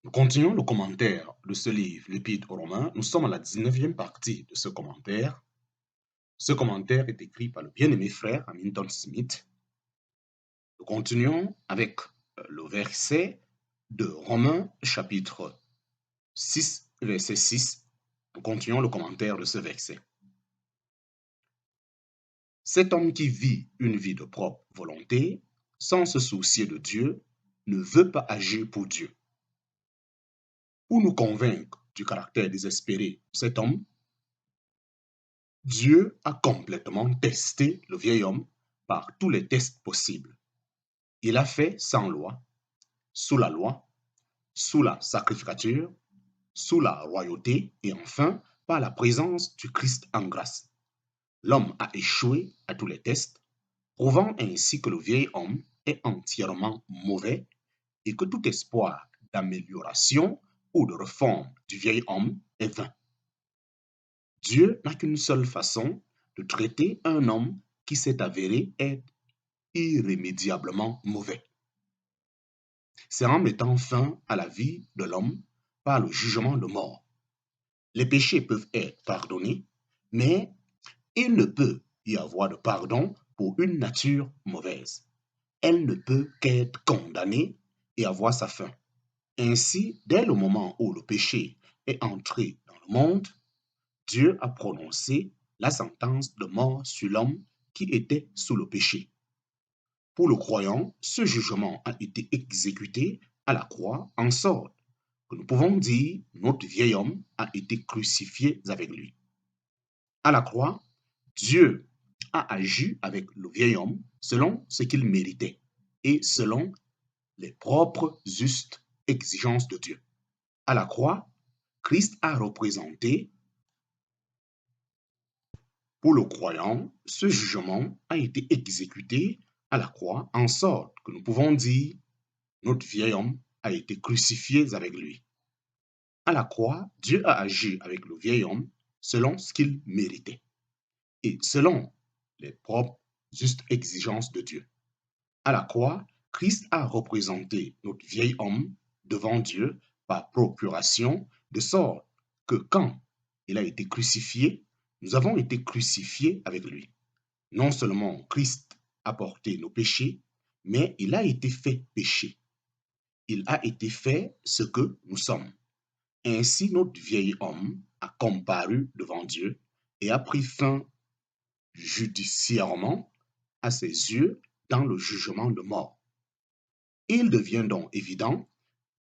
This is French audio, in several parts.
Nous continuons le commentaire de ce livre, l'Épître aux Romains. Nous sommes à la 19e partie de ce commentaire. Ce commentaire est écrit par le bien-aimé frère Hamilton Smith. Nous continuons avec le verset de Romains chapitre 6, verset 6. Nous continuons le commentaire de ce verset. Cet homme qui vit une vie de propre volonté, sans se soucier de Dieu, ne veut pas agir pour Dieu. Pour nous convaincre du caractère désespéré de cet homme, Dieu a complètement testé le vieil homme par tous les tests possibles. Il a fait sans loi, sous la loi, sous la sacrificature, sous la royauté et enfin par la présence du Christ en grâce. L'homme a échoué à tous les tests, prouvant ainsi que le vieil homme est entièrement mauvais et que tout espoir d'amélioration ou de réforme du vieil homme est vain. Dieu n'a qu'une seule façon de traiter un homme qui s'est avéré être irrémédiablement mauvais. C'est en mettant fin à la vie de l'homme par le jugement de mort. Les péchés peuvent être pardonnés, mais il ne peut y avoir de pardon pour une nature mauvaise. Elle ne peut qu'être condamnée et avoir sa fin. Ainsi, dès le moment où le péché est entré dans le monde, Dieu a prononcé la sentence de mort sur l'homme qui était sous le péché. Pour le croyant, ce jugement a été exécuté à la croix en sorte que nous pouvons dire notre vieil homme a été crucifié avec lui. À la croix, Dieu a agi avec le vieil homme selon ce qu'il méritait et selon les propres justes exigences de Dieu. À la croix, Christ a représenté. Pour le croyant, ce jugement a été exécuté à la croix en sorte que nous pouvons dire notre vieil homme a été crucifié avec lui. À la croix, Dieu a agi avec le vieil homme selon ce qu'il méritait et selon les propres justes exigences de Dieu. À la croix, Christ a représenté notre vieil homme devant Dieu par procuration, de sorte que quand il a été crucifié, nous avons été crucifiés avec lui. Non seulement Christ a porté nos péchés, mais il a été fait péché. Il a été fait ce que nous sommes. Ainsi, notre vieil homme a comparu devant Dieu et a pris fin judiciairement à ses yeux dans le jugement de mort. Il devient donc évident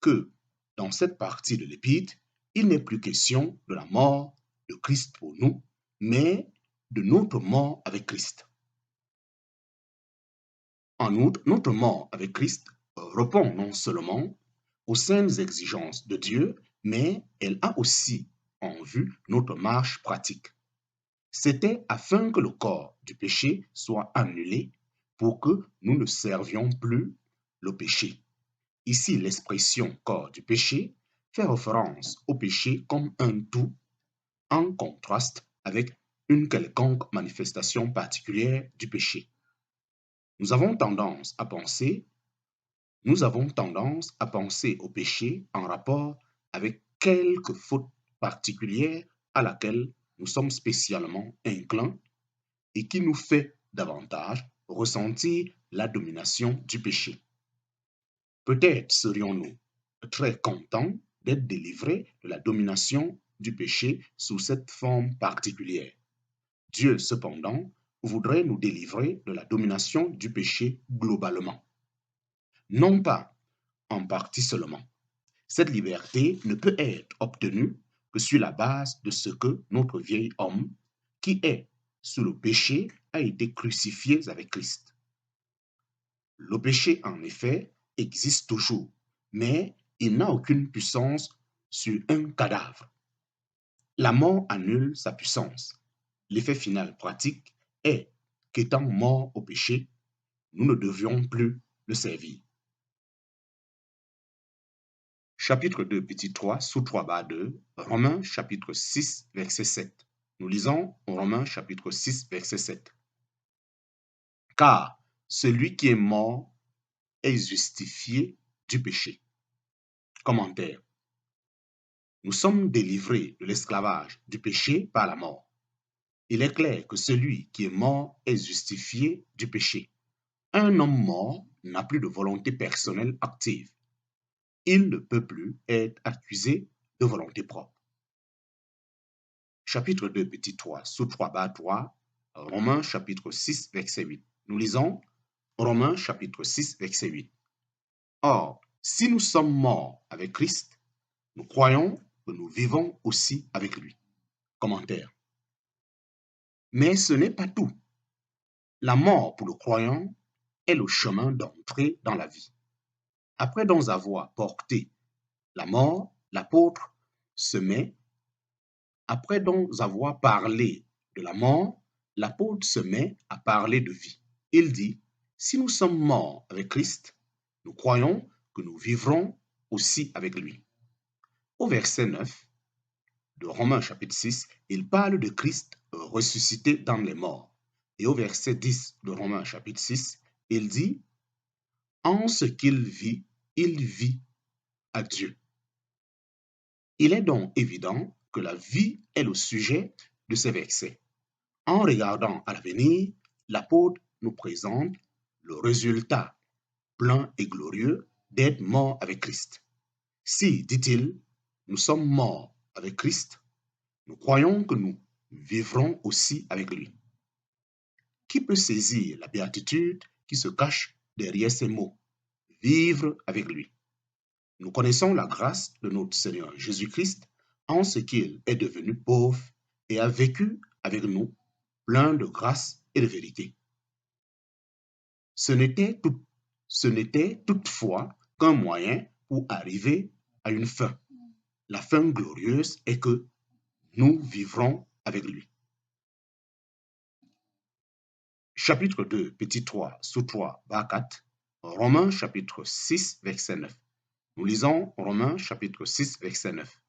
que dans cette partie de l'Épître, il n'est plus question de la mort de Christ pour nous, mais de notre mort avec Christ. En outre, notre mort avec Christ répond non seulement aux saintes exigences de Dieu, mais elle a aussi en vue notre marche pratique. C'était afin que le corps du péché soit annulé pour que nous ne servions plus le péché. Ici, l'expression corps du péché fait référence au péché comme un tout, en contraste avec une quelconque manifestation particulière du péché. Nous avons tendance à penser au péché en rapport avec quelque faute particulière à laquelle nous sommes spécialement inclins et qui nous fait davantage ressentir la domination du péché. Peut-être serions-nous très contents d'être délivrés de la domination du péché sous cette forme particulière. Dieu, cependant, voudrait nous délivrer de la domination du péché globalement. Non pas en partie seulement. Cette liberté ne peut être obtenue que sur la base de ce que notre vieil homme, qui est sous le péché, a été crucifié avec Christ. Le péché, en effet, existe toujours, mais il n'a aucune puissance sur un cadavre. La mort annule sa puissance. L'effet final pratique est qu'étant morts au péché, nous ne devions plus le servir. Chapitre 2, petit 3, sous 3 bas 2, Romains chapitre 6, verset 7. Nous lisons Romains chapitre 6, verset 7. Car celui qui est mort est justifié du péché. Commentaire. Nous sommes délivrés de l'esclavage du péché par la mort. Il est clair que celui qui est mort est justifié du péché. Un homme mort n'a plus de volonté personnelle active. Il ne peut plus être accusé de volonté propre. Chapitre 2, petit 3, sous 3 bas 3, Romains chapitre 6, verset 8. Nous lisons Romains chapitre 6, verset 8. Or, si nous sommes morts avec Christ, nous croyons que nous vivons aussi avec lui. Commentaire. Mais ce n'est pas tout. La mort pour le croyant est le chemin d'entrée dans la vie. Après donc avoir porté la mort, l'apôtre se met, après donc avoir parlé de la mort, l'apôtre se met à parler de vie. Il dit, si nous sommes morts avec Christ, nous croyons que nous vivrons aussi avec lui. Au verset 9 de Romains chapitre 6, il parle de Christ ressuscité dans les morts. Et au verset 10 de Romains chapitre 6, il dit, en ce qu'il vit à Dieu. Il est donc évident que la vie est le sujet de ces versets. En regardant à l'avenir, l'apôtre nous présente le résultat plein et glorieux d'être mort avec Christ. Si, dit-il, nous sommes morts avec Christ, nous croyons que nous vivrons aussi avec lui. Qui peut saisir la béatitude qui se cache derrière ces mots? Vivre avec lui. Nous connaissons la grâce de notre Seigneur Jésus-Christ en ce qu'il est devenu pauvre et a vécu avec nous, plein de grâce et de vérité. Ce n'était toutefois qu'un moyen pour arriver à une fin. La fin glorieuse est que nous vivrons avec lui. Chapitre 2, petit 3, sous 3, bas 4, Romains chapitre 6, verset 9. Nous lisons Romains chapitre 6, verset 9.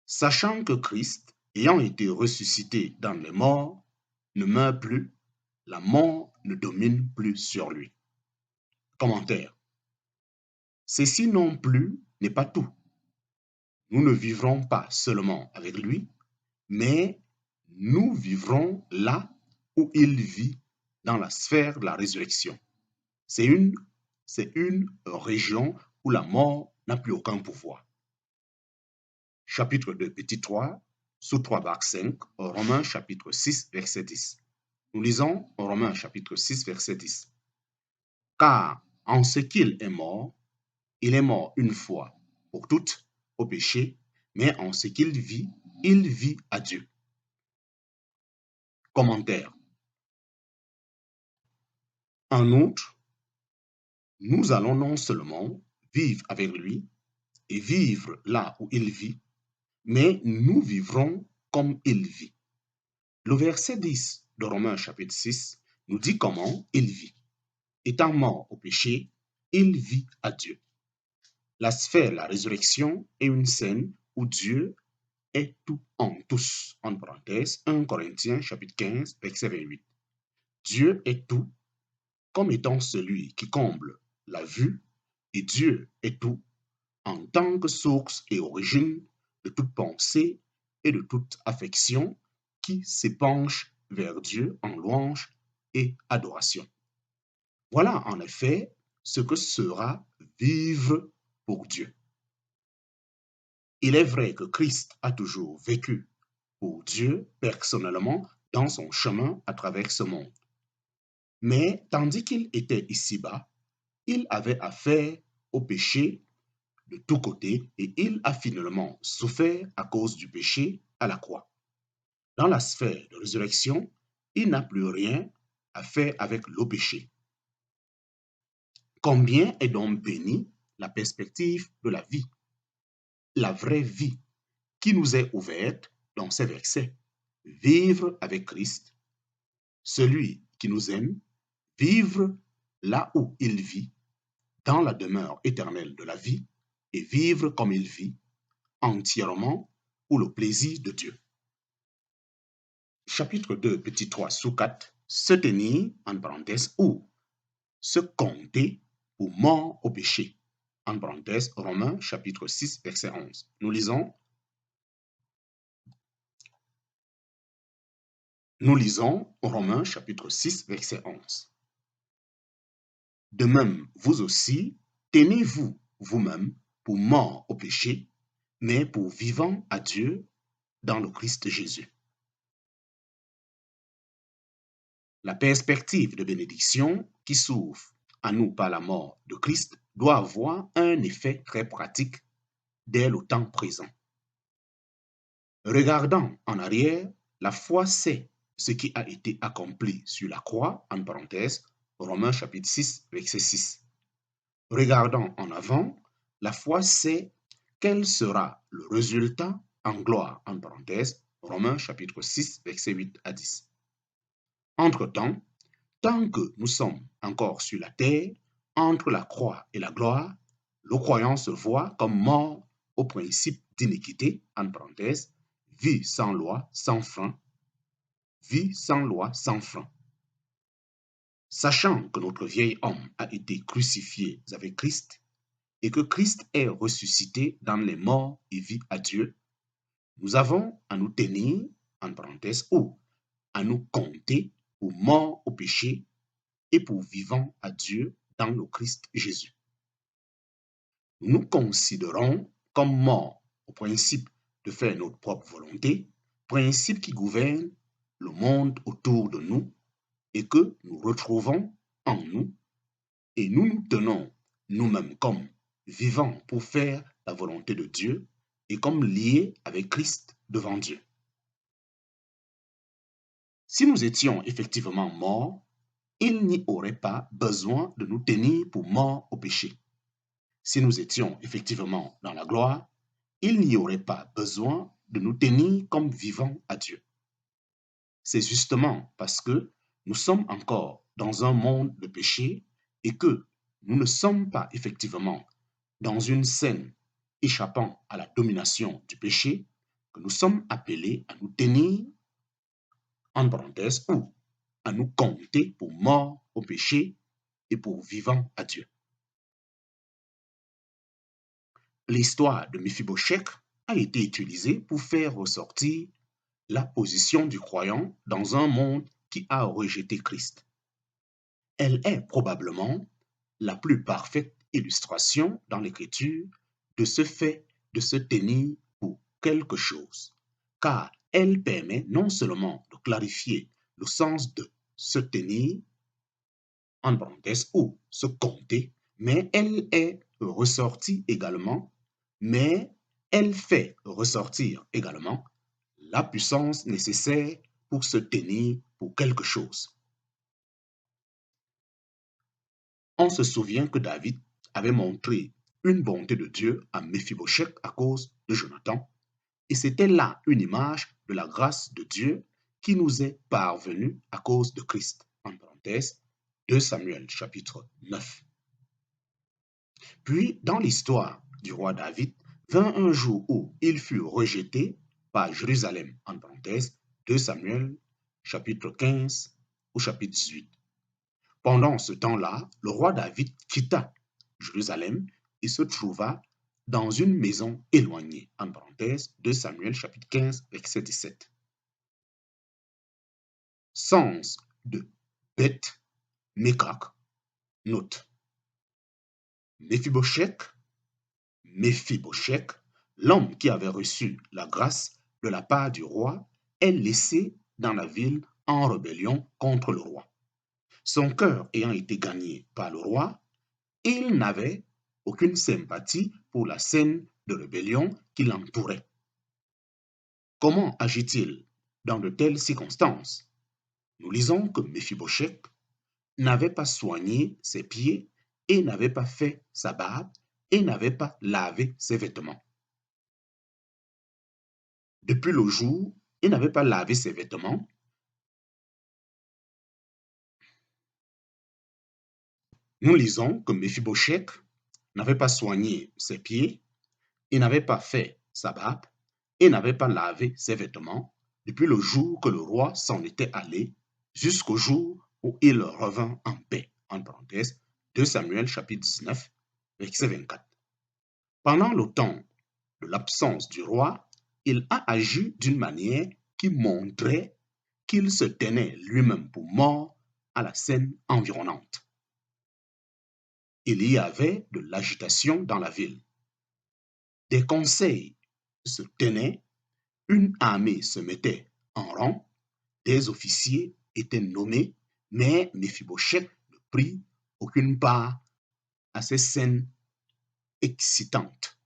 Sachant que Christ, ayant été ressuscité dans les morts, ne meurt plus, la mort ne domine plus sur lui. Commentaire. Ceci non plus n'est pas tout. Nous ne vivrons pas seulement avec lui, mais nous vivrons là où il vit, dans la sphère de la résurrection. C'est une région où la mort n'a plus aucun pouvoir. Chapitre 2, petit 3, sous 3 barre 5, Romains chapitre 6, verset 10. Nous lisons Romains chapitre 6, verset 10. Car en ce qu'il est mort, il est mort une fois pour toutes au péché, mais en ce qu'il vit à Dieu. Commentaire. En outre, nous allons non seulement vivre avec lui et vivre là où il vit, mais nous vivrons comme il vit. Le verset 10 de Romains chapitre 6 nous dit comment il vit. Étant mort au péché, il vit à Dieu. La sphère de la résurrection est une scène où Dieu est tout en tous. En parenthèse, 1 Corinthiens chapitre 15, verset 28. Dieu est tout comme étant celui qui comble la vue, et Dieu est tout en tant que source et origine de toute pensée et de toute affection qui s'épanche vers Dieu en louange et adoration. Voilà en effet ce que sera vivre pour Dieu. Il est vrai que Christ a toujours vécu pour Dieu personnellement dans son chemin à travers ce monde. Mais tandis qu'il était ici-bas, il avait affaire au péché de tous côtés et il a finalement souffert à cause du péché à la croix. Dans la sphère de résurrection, il n'a plus rien à faire avec le péché. Combien est donc bénie la perspective de la vie, la vraie vie qui nous est ouverte dans ces versets. Vivre avec Christ, celui qui nous aime, vivre là où il vit, dans la demeure éternelle de la vie, et vivre comme il vit, entièrement pour le plaisir de Dieu. Chapitre 2, petit 3 sous 4, se tenir, en parenthèse, ou se compter pour mort au péché. en parenthèse, Romains chapitre 6, verset 11. Nous lisons Romains chapitre 6, verset 11. De même, vous aussi, tenez-vous vous-même pour morts au péché, mais pour vivants à Dieu dans le Christ Jésus. La perspective de bénédiction qui s'ouvre à nous par la mort de Christ doit avoir un effet très pratique dès le temps présent. Regardant en arrière, la foi sait ce qui a été accompli sur la croix, en parenthèse, Romains chapitre 6, verset 6. Regardant en avant, la foi sait quel sera le résultat en gloire, en parenthèse, Romains chapitre 6, verset 8 à 10. Entre-temps, tant que nous sommes encore sur la terre, entre la croix et la gloire, le croyant se voit comme mort au principe d'iniquité, en parenthèse, vie sans loi, sans frein, vie sans loi, sans frein. Sachant que notre vieil homme a été crucifié avec Christ et que Christ est ressuscité dans les morts et vit à Dieu, nous avons à nous tenir, en parenthèse, ou à nous compter pour morts au péché et pour vivants à Dieu dans le Christ Jésus. Nous nous considérons comme morts au principe de faire notre propre volonté, principe qui gouverne le monde autour de nous et que nous retrouvons en nous, et nous nous tenons nous-mêmes comme vivants pour faire la volonté de Dieu et comme liés avec Christ devant Dieu. Si nous étions effectivement morts, il n'y aurait pas besoin de nous tenir pour morts au péché. Si nous étions effectivement dans la gloire, il n'y aurait pas besoin de nous tenir comme vivants à Dieu. C'est justement parce que nous sommes encore dans un monde de péché et que nous ne sommes pas effectivement dans une scène échappant à la domination du péché que nous sommes appelés à nous tenir, en parenthèse, ou à nous compter pour morts au péché et pour vivants à Dieu. L'histoire de Méphibosheth a été utilisée pour faire ressortir la position du croyant dans un monde qui a rejeté Christ. Elle est probablement la plus parfaite illustration dans l'Écriture de ce fait de se tenir pour quelque chose, car elle permet non seulement de clarifier le sens de se tenir, en parenthèse, ou se compter, mais elle fait ressortir également la puissance nécessaire pour se tenir pour quelque chose. On se souvient que David avait montré une bonté de Dieu à Méphibosheth à cause de Jonathan, et c'était là une image de la grâce de Dieu qui nous est parvenue à cause de Christ, en parenthèse, 2 Samuel chapitre 9. Puis, dans l'histoire du roi David, vint un jour où il fut rejeté par Jérusalem, en parenthèse, 2 Samuel chapitre 15 au chapitre 18. Pendant ce temps-là, le roi David quitta Jérusalem et se trouva dans une maison éloignée, en parenthèse, 2 Samuel chapitre 15, verset 17. Sens de Beth Mekach, note. Méphibosheth, l'homme qui avait reçu la grâce de la part du roi, est laissé dans la ville en rébellion contre le roi. Son cœur ayant été gagné par le roi, il n'avait aucune sympathie pour la scène de rébellion qui l'entourait. Comment agit-il dans de telles circonstances? Nous lisons que Méphibosheth n'avait pas soigné ses pieds et n'avait pas fait sa barbe et n'avait pas lavé ses vêtements. Depuis le jour, il n'avait pas lavé ses vêtements. Nous lisons que Méphibosheth n'avait pas soigné ses pieds, il n'avait pas fait sa barbe et n'avait pas lavé ses vêtements depuis le jour que le roi s'en était allé jusqu'au jour où il revint en paix. En parenthèse, 2 Samuel chapitre 19, verset 24. Pendant le temps de l'absence du roi, il a agi d'une manière qui montrait qu'il se tenait lui-même pour mort à la scène environnante. Il y avait de l'agitation dans la ville. Des conseils se tenaient, une armée se mettait en rang, des officiers étaient nommés, mais Méphibosheth ne prit aucune part à ces scènes excitantes.